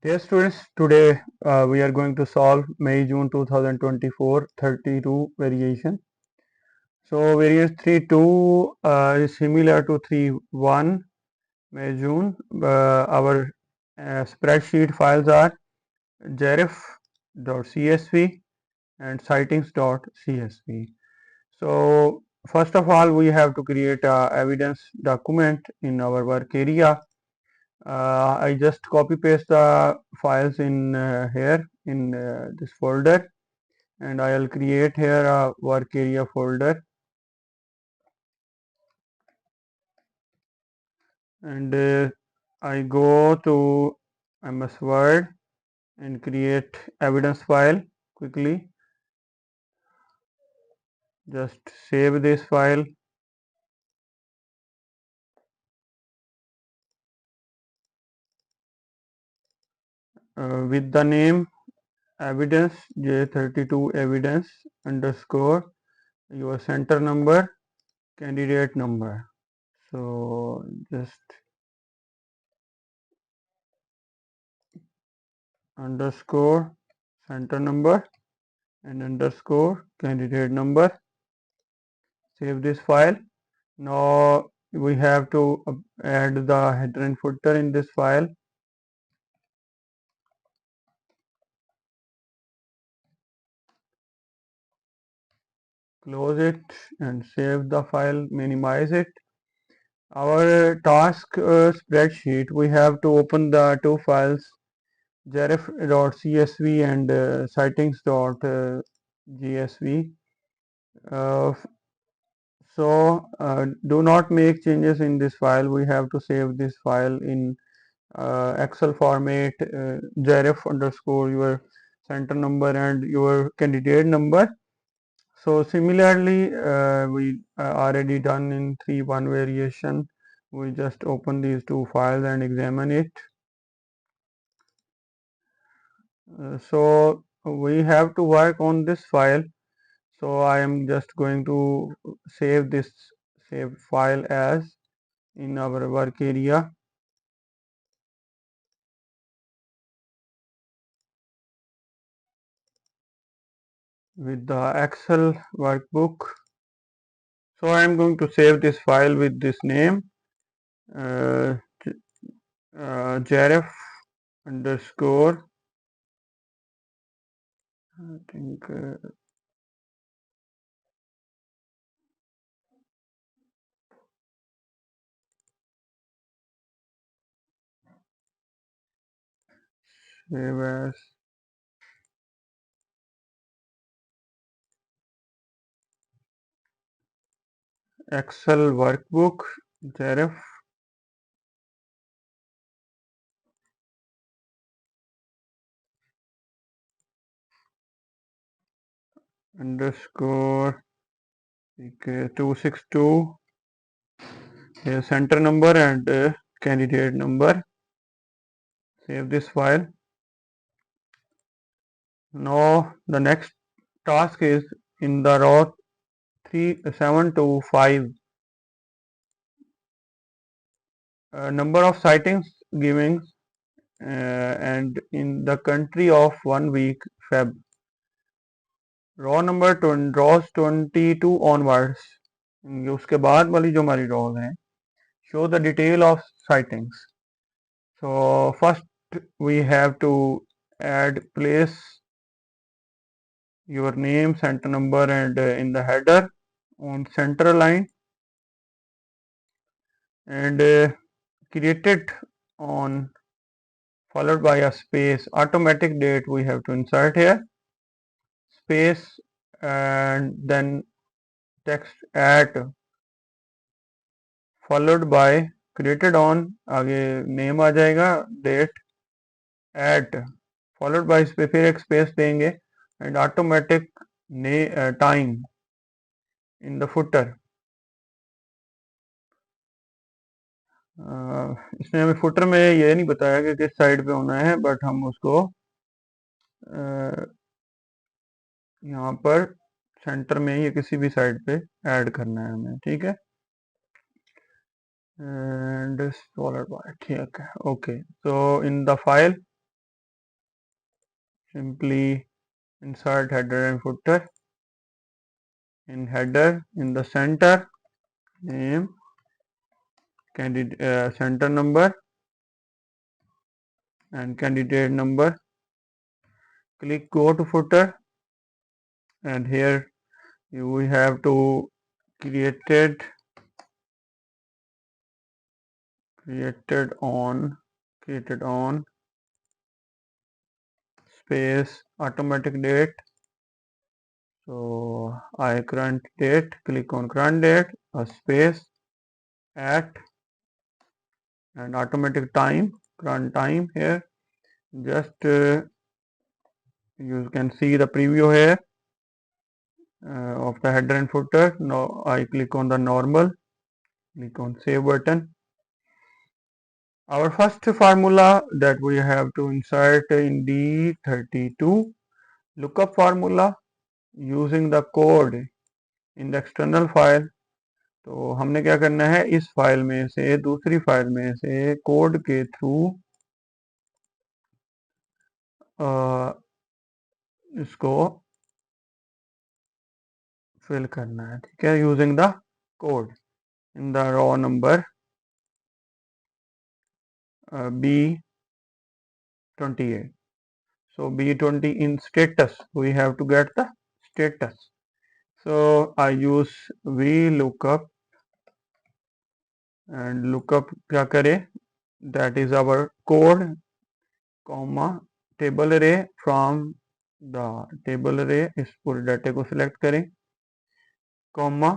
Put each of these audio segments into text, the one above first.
Dear students, today we are going to solve May-June 2024 32 variation. So variance 3.2 is similar to 3.1 May-June. Our spreadsheet files are jarif.csv and sightings.csv. So first of all, we have to create a evidence document in our work area. I just copy paste the files in here in this folder, and I'll create here a work area folder, and I go to MS Word and create evidence file quickly. Just save this file. With the name evidence J32 evidence underscore your center number, candidate number. So just underscore center number and underscore candidate number. Save this file. Now we have to add the header and footer in this file. Close it and save the file, minimize it. Our task spreadsheet, we have to open the two files, jarif.csv and sightings.gsv. Do not make changes in this file. We have to save this file in Excel format, jarif underscore your center number and your candidate number. So similarly, we already done in 3.1 variation. We just open these two files and examine it. So we have to work on this file. So I am just going to save this file as in our work area. With the Excel workbook. So I am going to save this file with this name, jarif underscore, I think save as Excel workbook, jarif underscore 262, center number and candidate number. Save this file. Now the next task is in the row 7 to 5. Number of sightings giving and in the country of 1 week Feb. Rows 22 onwards. उसके बाद वाली जो हमारी rows हैं, show the detail of sightings. So first we have to add place your name, center number and in the header on center line, and create it on followed by a space. Automatic date we have to insert here, space and then text at followed by created on, आगे name आ जाएगा, date at followed by इस पे फिर एक space देंगे and automatic time in the footer. इसमें हमें footer में ये नहीं बताया कि किस साइड पे होना है, बट हम उसको यहाँ पर सेंटर में या किसी भी साइड पे ऐड करना है हमें, ठीक है. And followed by, ठीक है, okay. So in the file simply insert header and footer. In header, in the center, name, candidate, center number and candidate number. Click go to footer, and here you have to created on space automatic date. So I current date, click on current date, a space at, and automatic time, current time here. Just you can see the preview here of the header and footer. Now I click on the normal, click on save button. Our first formula that we have to insert in D32 lookup formula using the code in the external file. तो हमने क्या करना है, इस file में से दूसरी file में से कोड के थ्रू इसको फिल करना है, ठीक है, using the code in the raw number B28. So B20 in status, we have to get the status. So I use VLOOKUP, and lookup क्या करे, that is our code, comma table array, from the table array इस पूरे डाटे को select करें, comma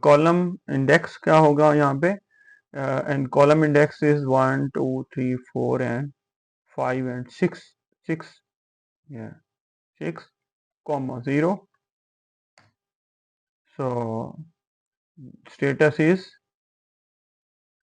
column index क्या होगा यहाँ पे, and column index is 1 2 3 4 and 5 and 6, yeah, 6, comma 0. So status is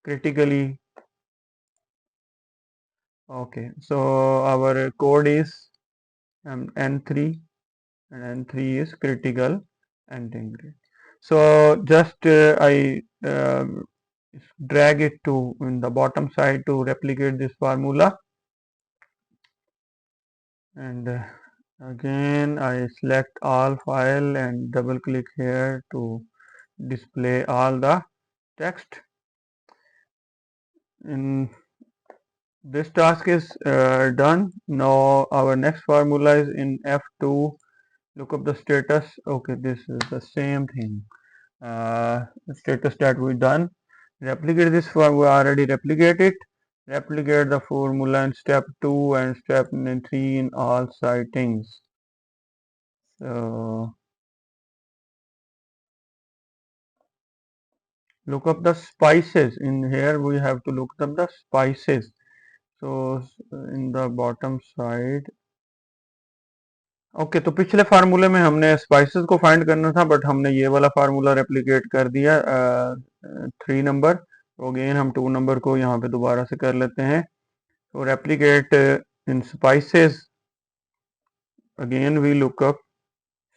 critically okay. So our code is N3, and N3 is critical ending grade. So just I drag it to in the bottom side to replicate this formula, and again I select all file and double click here to display all the text. In this task is done. Now our next formula is in F2, look up the status. Okay, this is the same thing, status that we done. Replicate this form, we already replicated. Replicate the formula in step 2 and step 3 in all sightings. So look up the spices. In here we have to look up the spices. So in the bottom side, okay तो पिछले फार्मूले में हमने spices को find करना था, but हमने ये वाला फार्मूला रेप्लिकेट कर दिया 3 नंबर। तो अगेन हम 2 नंबर को यहाँ पे दोबारा से कर लेते हैं। तो रेप्लिकेट इन spices, again we look up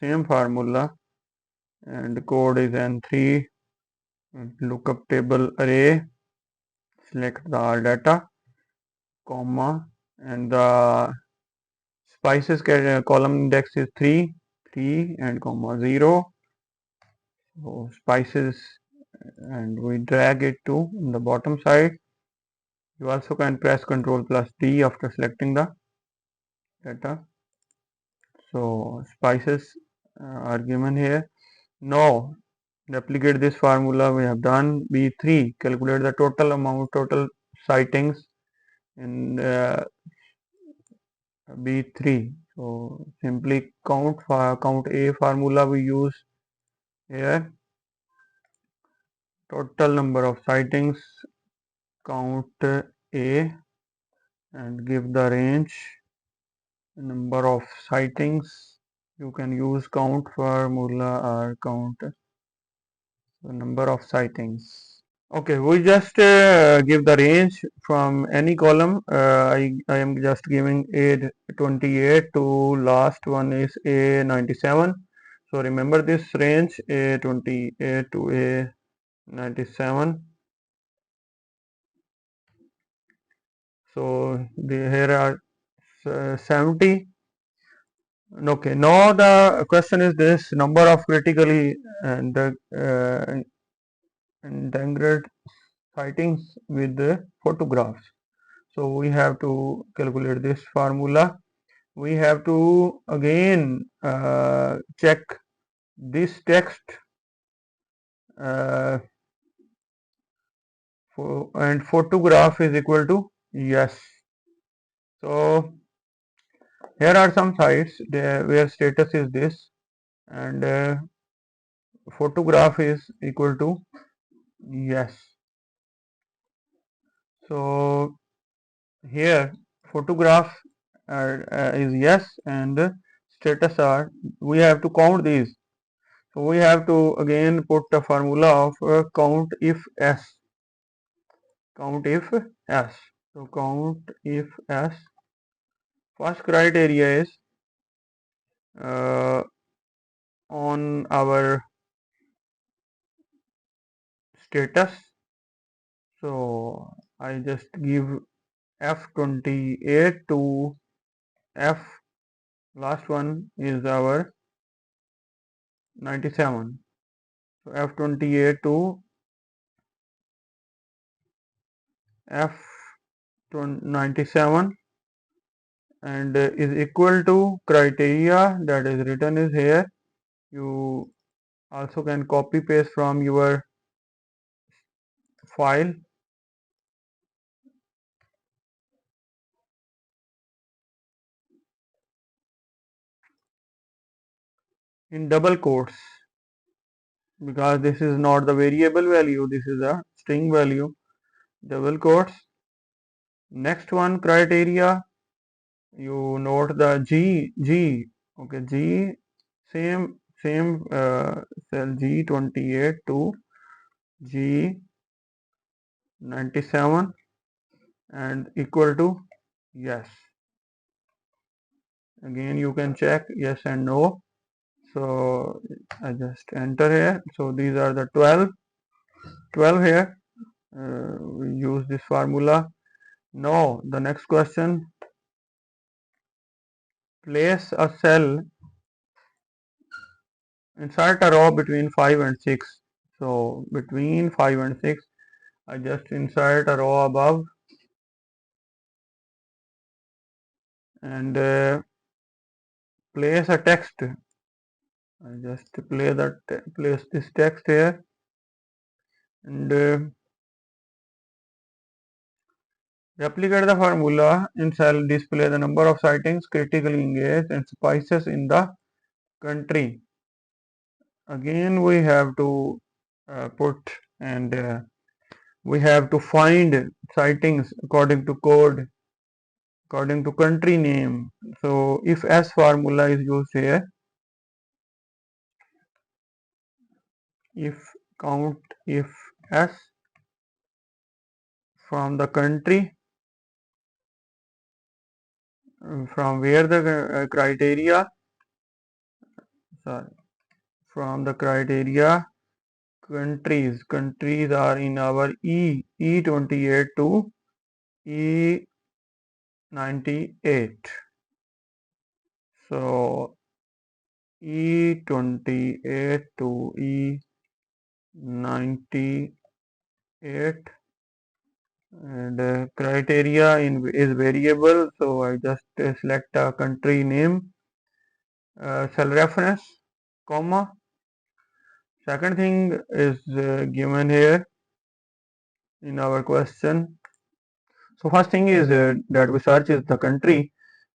same formula and code is N3, look up table array, select the all data, comma, and the spices column index is 3 and comma 0. So spices, and we drag it to the bottom side. You also can press Ctrl plus D after selecting the data. So spices are given here. Now replicate this formula we have done. B3, calculate the total amount, total sightings in B3. So simply count A formula we use here. Total number of sightings, count A, and give the range, number of sightings. You can use count formula or count the number of sightings. Okay, we just give the range from any column. I am just giving A28 to last one is A97. So remember this range A28 to A97. So here are 70. Okay, now the question is this: number of critically endangered sightings with the photographs. So we have to calculate this formula. We have to again check this text uh, and photograph is equal to yes. So here are some sites where status is this, and photograph is equal to yes. So here photograph is yes, and status are, we have to count these. So we have to again put the formula of count if s. Count if s. So count if s. First criteria is uh, on our status. So I just give F28 to F, last one is our 97. So F28 to F97 and is equal to criteria that is written is here. You also can copy paste from your file. In double quotes, because this is not the variable value, this is a string value. Double quotes. Next one criteria, you note the G. Okay, G, same cell G28 to G97 and equal to yes. Again you can check yes and no. So I just enter here. So these are the 12 here. We use this formula. Now the next question, place a cell, insert a row between 5 and 6. So between 5 and 6 I just insert a row above and place a text. I just place this text here and replicate the formula in cell, display the number of sightings critically engaged and spices in the country. Again we have to put and we have to find sightings according to code, according to country name. So if S formula is used here, if count if S from the country from where the criteria, sorry, from the criteria countries are in our E28 to E98. So E28 to E98 and criteria is variable, so I just select a country name, cell reference, comma. Second thing is given here in our question. So first thing is that we search is the country,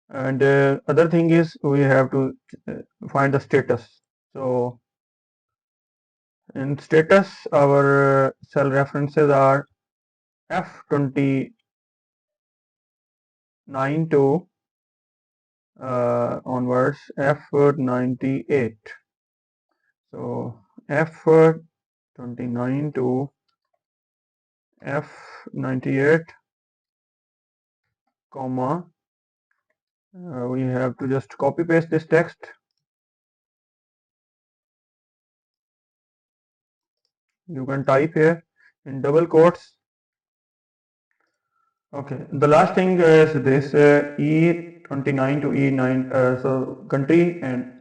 and other thing is we have to find the status. So in status our cell references are F29 to onwards F98. So F29 to F98 comma, we have to just copy paste this text. You can type here in double quotes. Okay, the last thing is this 29 to E9, so country, and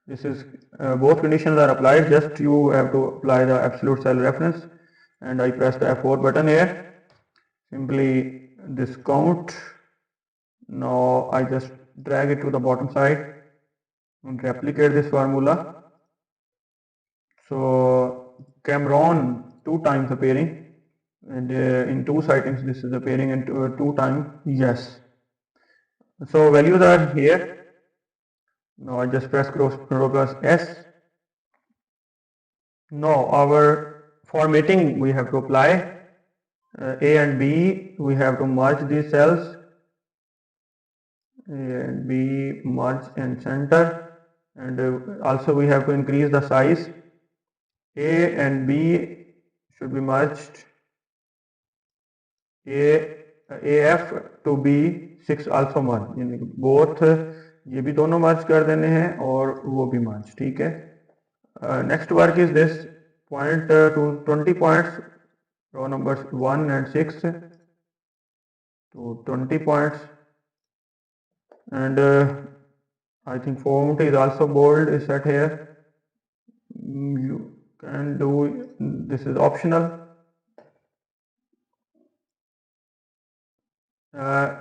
this is both conditions are applied, just you have to apply the absolute cell reference, and I press the F4 button here, simply this count. Now I just drag it to the bottom side and replicate this formula. So Cameron 2 times appearing, and in 2 sightings this is appearing, and 2 times yes. So values are here. Now I just press Ctrl plus S. Now our formatting we have to apply. A and B, we have to merge these cells. A and B merge and center, and also we have to increase the size. A and B should be merged. AF to B6 also merge, यानी both ये भी दोनों merge कर देने हैं और वो भी merge, ठीक है. Next work is this point to 20 points, row numbers 1 and 6 to 20 points, and I think font is also bold is set here. You can do, this is optional.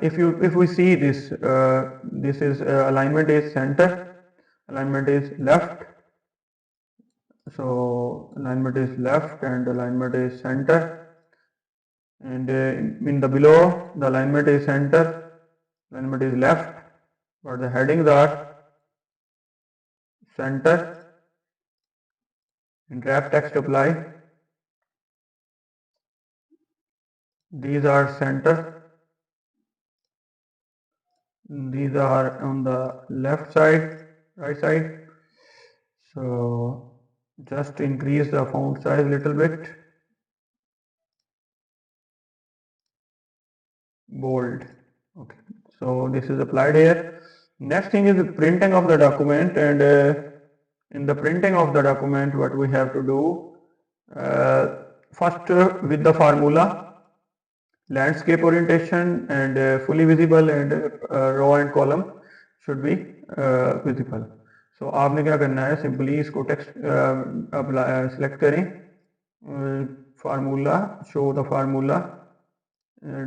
If we see this, this is alignment is center, alignment is left. So alignment is left and alignment is center, and in the below the alignment is center, alignment is left, but the headings are center, and wrap text apply. These are center, these are on the left side, right side. So just increase the font size a little bit, bold. Okay, so this is applied here. Next thing is the printing of the document, and in the printing of the document what we have to do, first with the formula landscape orientation and fully visible, and row and column should be visible. So आपने क्या करना है, simply इसको text select करें, formula, show the formula,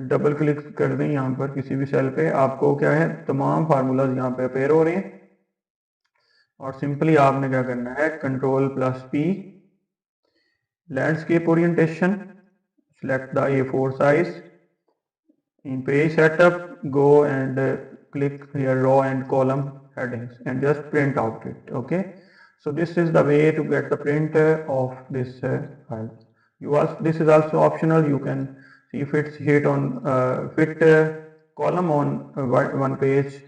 double click कर दें यहाँ पर किसी भी सेल पे, आपको क्या है तमाम फार्मूलाज यहाँ पे अपेयर हो रहे हैं, और सिंपली आपने क्या करना है control plus P, landscape orientation, select the A4 size, in page setup go and click here row and column headings and just print out it. Okay, so this is the way to get the print of this file. You also, this is also optional, you can see if it's hit on fit column on one page.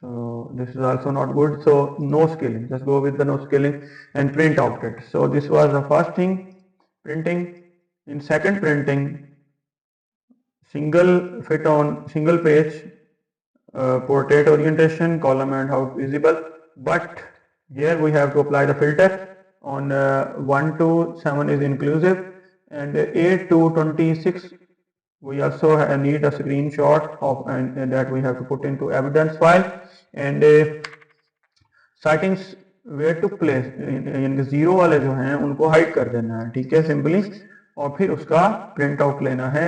So this is also not good, so no scaling, just go with the no scaling and print out it. So this was the first thing, printing. In second, printing, single fit on single page, portrait orientation, column and how visible, but here we have to apply the filter on 1 to 7 is inclusive, and 8 to 26 we also need a screenshot of, and that we have to put into evidence file, and settings where to place, यानी zero वाले जो हैं उनको hide कर देना है, ठीक है, सिंपली, और फिर उसका प्रिंट आउट लेना है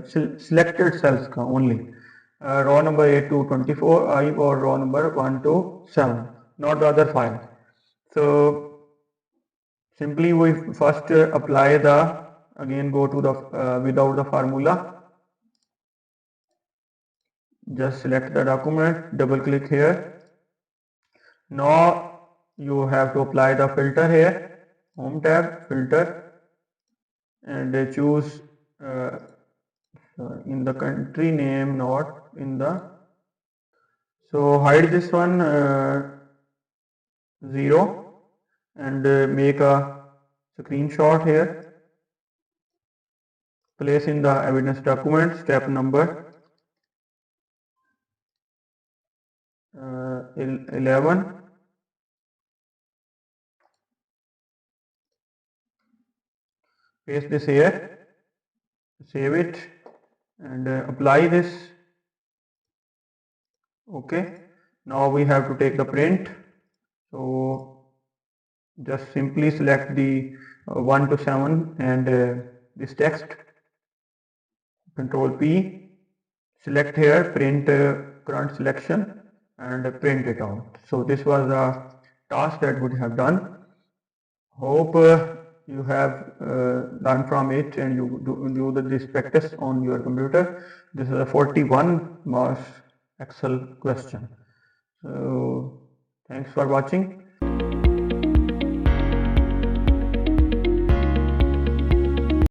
सिलेक्टेड सेल्स का only, row number 8 to 24 or row number 1 to 7, not the other 5. So simply we first apply the, again go to the without the formula, just select the document, double click here. Now you have to apply the filter here, home tab, filter, and choose in the country name, not in the, so hide this one 0, and make a screenshot here, place in the evidence document, step number 11, paste this here, save it, and apply this Okay, now we have to take the print. So just simply select the 1 to 7 and this text, Control P, select here, print current selection and print it out. So this was a task that we have done. Hope you have learned from it and you do this practice on your computer. This is a 41 marks Excel question. So thanks for watching.